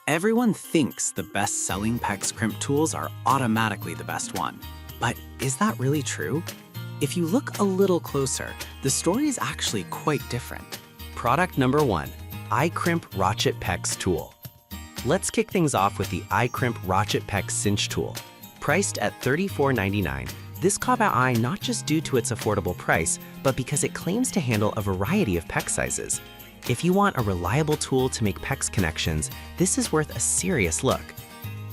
Everyone thinks the best-selling Pex Crimp tools are automatically the best one. But is that really true? If you look a little closer, the story is actually quite different. Product number 1, iCrimp Ratchet PEX Tool. Let's kick things off with the iCrimp Ratchet PEX Cinch Tool. Priced at $34.99, this caught my eye not just due to its affordable price, but because it claims to handle a variety of PEX sizes. If you want a reliable tool to make PEX connections, this is worth a serious look.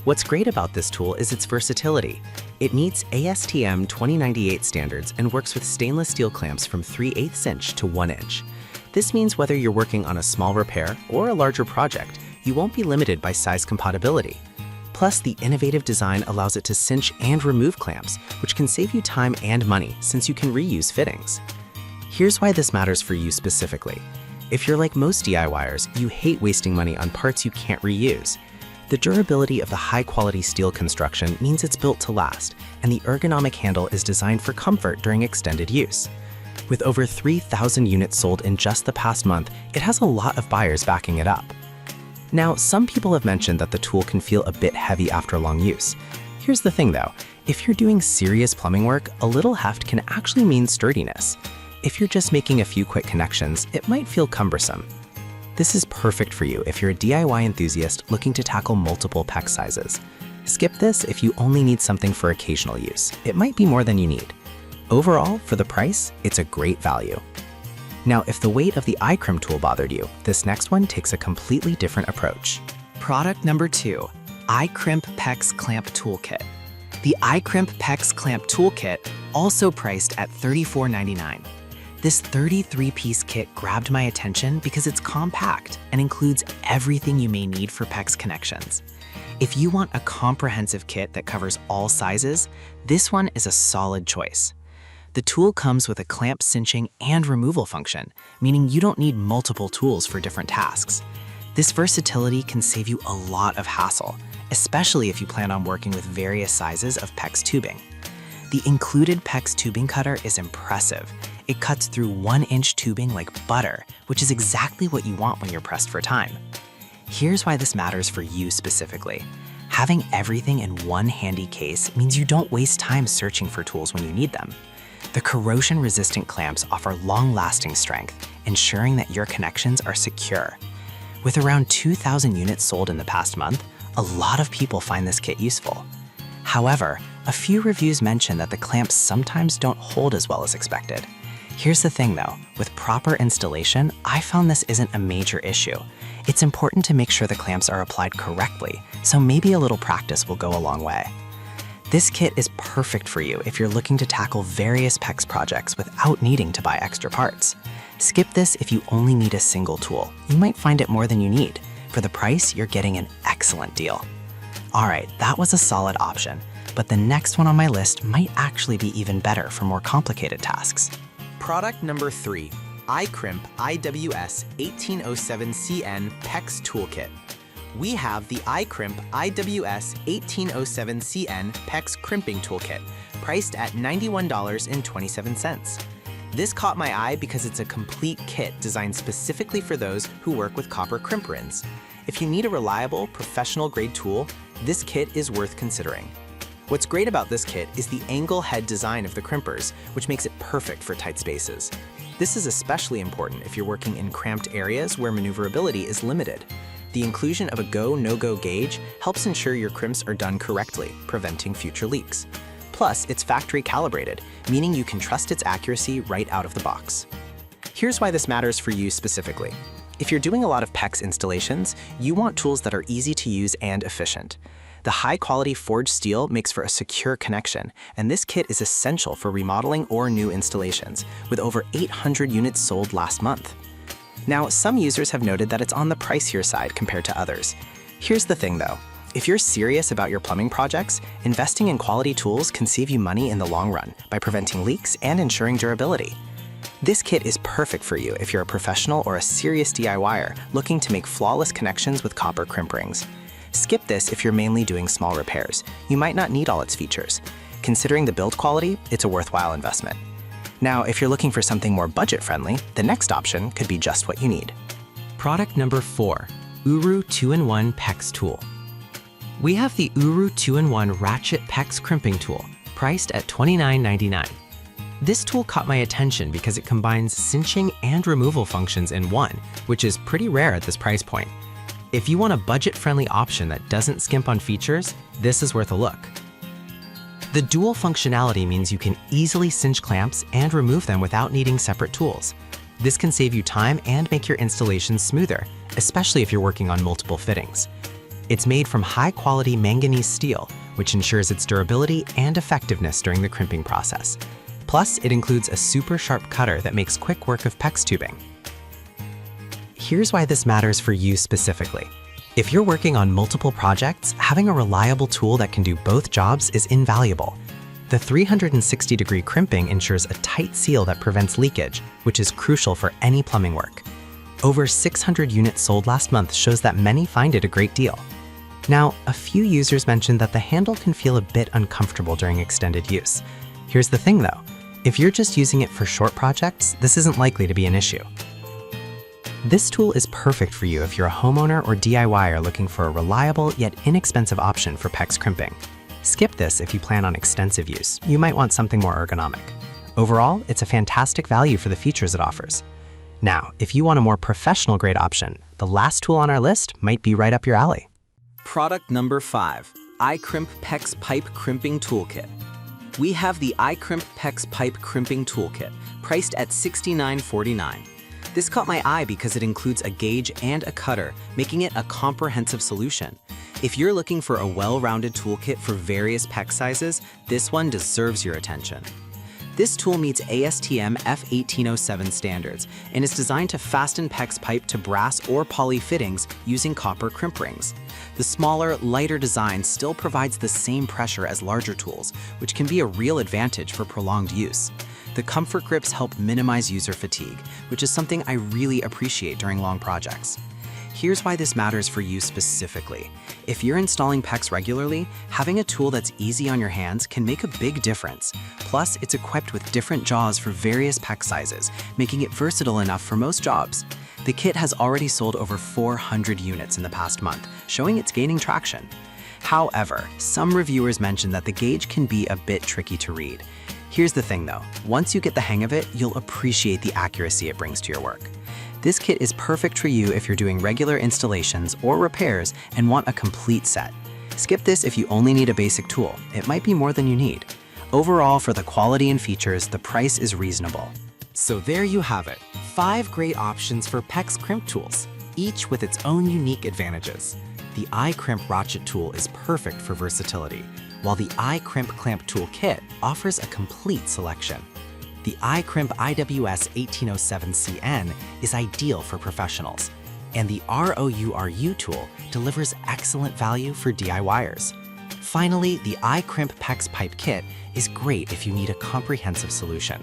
What's great about this tool is its versatility. It meets ASTM 2098 standards and works with stainless steel clamps from 3/8 inch to 1 inch. This means whether you're working on a small repair or a larger project, you won't be limited by size compatibility. Plus, the innovative design allows it to cinch and remove clamps, which can save you time and money since you can reuse fittings. Here's why this matters for you specifically. If you're like most DIYers, you hate wasting money on parts you can't reuse. The durability of the high-quality steel construction means it's built to last, and the ergonomic handle is designed for comfort during extended use. With over 3,000 units sold in just the past month, it has a lot of buyers backing it up. Now, some people have mentioned that the tool can feel a bit heavy after long use. Here's the thing though, if you're doing serious plumbing work, a little heft can actually mean sturdiness. If you're just making a few quick connections, it might feel cumbersome. This is perfect for you if you're a DIY enthusiast looking to tackle multiple PEX sizes. Skip this if you only need something for occasional use. It might be more than you need. Overall, for the price, it's a great value. Now, if the weight of the iCrimp tool bothered you, this next one takes a completely different approach. Product number 2, iCrimp Pex Clamp Toolkit. The iCrimp Pex Clamp Toolkit, also priced at $34.99. This 33-piece kit grabbed my attention because it's compact and includes everything you may need for PEX connections. If you want a comprehensive kit that covers all sizes, this one is a solid choice. The tool comes with a clamp cinching and removal function, meaning you don't need multiple tools for different tasks. This versatility can save you a lot of hassle, especially if you plan on working with various sizes of PEX tubing. The included PEX tubing cutter is impressive. It cuts through 1-inch tubing like butter, which is exactly what you want when you're pressed for time. Here's why this matters for you specifically. Having everything in one handy case means you don't waste time searching for tools when you need them. The corrosion-resistant clamps offer long-lasting strength, ensuring that your connections are secure. With around 2,000 units sold in the past month, a lot of people find this kit useful. However, a few reviews mention that the clamps sometimes don't hold as well as expected. Here's the thing though, with proper installation, I found this isn't a major issue. It's important to make sure the clamps are applied correctly, so maybe a little practice will go a long way. This kit is perfect for you if you're looking to tackle various PEX projects without needing to buy extra parts. Skip this if you only need a single tool. You might find it more than you need. For the price, you're getting an excellent deal. Alright, that was a solid option, but the next one on my list might actually be even better for more complicated tasks. Product number 3, iCrimp IWS1807 PEX Toolkit. We have the iCrimp IWS1807 PEX Crimping Toolkit, priced at $91.27. This caught my eye because it's a complete kit designed specifically for those who work with copper crimp rins. If you need a reliable, professional-grade tool, this kit is worth considering. What's great about this kit is the angle head design of the crimpers, which makes it perfect for tight spaces. This is especially important if you're working in cramped areas where maneuverability is limited. The inclusion of a go, no-go gauge helps ensure your crimps are done correctly, preventing future leaks. Plus, it's factory calibrated, meaning you can trust its accuracy right out of the box. Here's why this matters for you specifically. If you're doing a lot of PEX installations, you want tools that are easy to use and efficient. The high-quality forged steel makes for a secure connection, and this kit is essential for remodeling or new installations, with over 800 units sold last month. Now, some users have noted that it's on the pricier side compared to others. Here's the thing though, if you're serious about your plumbing projects, investing in quality tools can save you money in the long run by preventing leaks and ensuring durability. This kit is perfect for you if you're a professional or a serious DIYer looking to make flawless connections with copper crimp rings. Skip this if you're mainly doing small repairs. You might not need all its features. Considering the build quality, it's a worthwhile investment. Now, if you're looking for something more budget-friendly, the next option could be just what you need. Product number 4, Uru 2-in-1 PEX tool. We have the Uru 2-in-1 ratchet Pex Crimping tool, priced at $29.99. This tool caught my attention because it combines cinching and removal functions in one, which is pretty rare at this price point. If you want a budget-friendly option that doesn't skimp on features, this is worth a look. The dual functionality means you can easily cinch clamps and remove them without needing separate tools. This can save you time and make your installation smoother, especially if you're working on multiple fittings. It's made from high-quality manganese steel, which ensures its durability and effectiveness during the crimping process. Plus, it includes a super sharp cutter that makes quick work of PEX tubing. Here's why this matters for you specifically. If you're working on multiple projects, having a reliable tool that can do both jobs is invaluable. The 360-degree crimping ensures a tight seal that prevents leakage, which is crucial for any plumbing work. Over 600 units sold last month shows that many find it a great deal. Now, a few users mentioned that the handle can feel a bit uncomfortable during extended use. Here's the thing though, if you're just using it for short projects, this isn't likely to be an issue. This tool is perfect for you if you're a homeowner or DIYer looking for a reliable yet inexpensive option for PEX crimping. Skip this if you plan on extensive use. You might want something more ergonomic. Overall, it's a fantastic value for the features it offers. Now, if you want a more professional-grade option, the last tool on our list might be right up your alley. Product number 5, iCrimp PEX Pipe Crimping Toolkit. We have the iCrimp PEX Pipe Crimping Toolkit, priced at $69.49. This caught my eye because it includes a gauge and a cutter, making it a comprehensive solution. If you're looking for a well-rounded toolkit for various PEX sizes, this one deserves your attention. This tool meets ASTM F1807 standards and is designed to fasten PEX pipe to brass or poly fittings using copper crimp rings. The smaller, lighter design still provides the same pressure as larger tools, which can be a real advantage for prolonged use. The comfort grips help minimize user fatigue, which is something I really appreciate during long projects. Here's why this matters for you specifically. If you're installing PEX regularly, having a tool that's easy on your hands can make a big difference. Plus, it's equipped with different jaws for various PEX sizes, making it versatile enough for most jobs. The kit has already sold over 400 units in the past month, showing it's gaining traction. However, some reviewers mentioned that the gauge can be a bit tricky to read. Here's the thing though, once you get the hang of it, you'll appreciate the accuracy it brings to your work. This kit is perfect for you if you're doing regular installations or repairs and want a complete set. Skip this if you only need a basic tool. It might be more than you need. Overall, for the quality and features, the price is reasonable. So there you have it, 5 great options for PEX crimp tools, each with its own unique advantages. The iCrimp ratchet tool is perfect for versatility, while the iCrimp clamp tool kit offers a complete selection. The iCrimp IWS1807 CN is ideal for professionals, and the ROURU tool delivers excellent value for DIYers. Finally, the iCrimp PEX Pipe Kit is great if you need a comprehensive solution.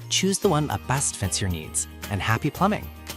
Choose the one that best fits your needs, and happy plumbing!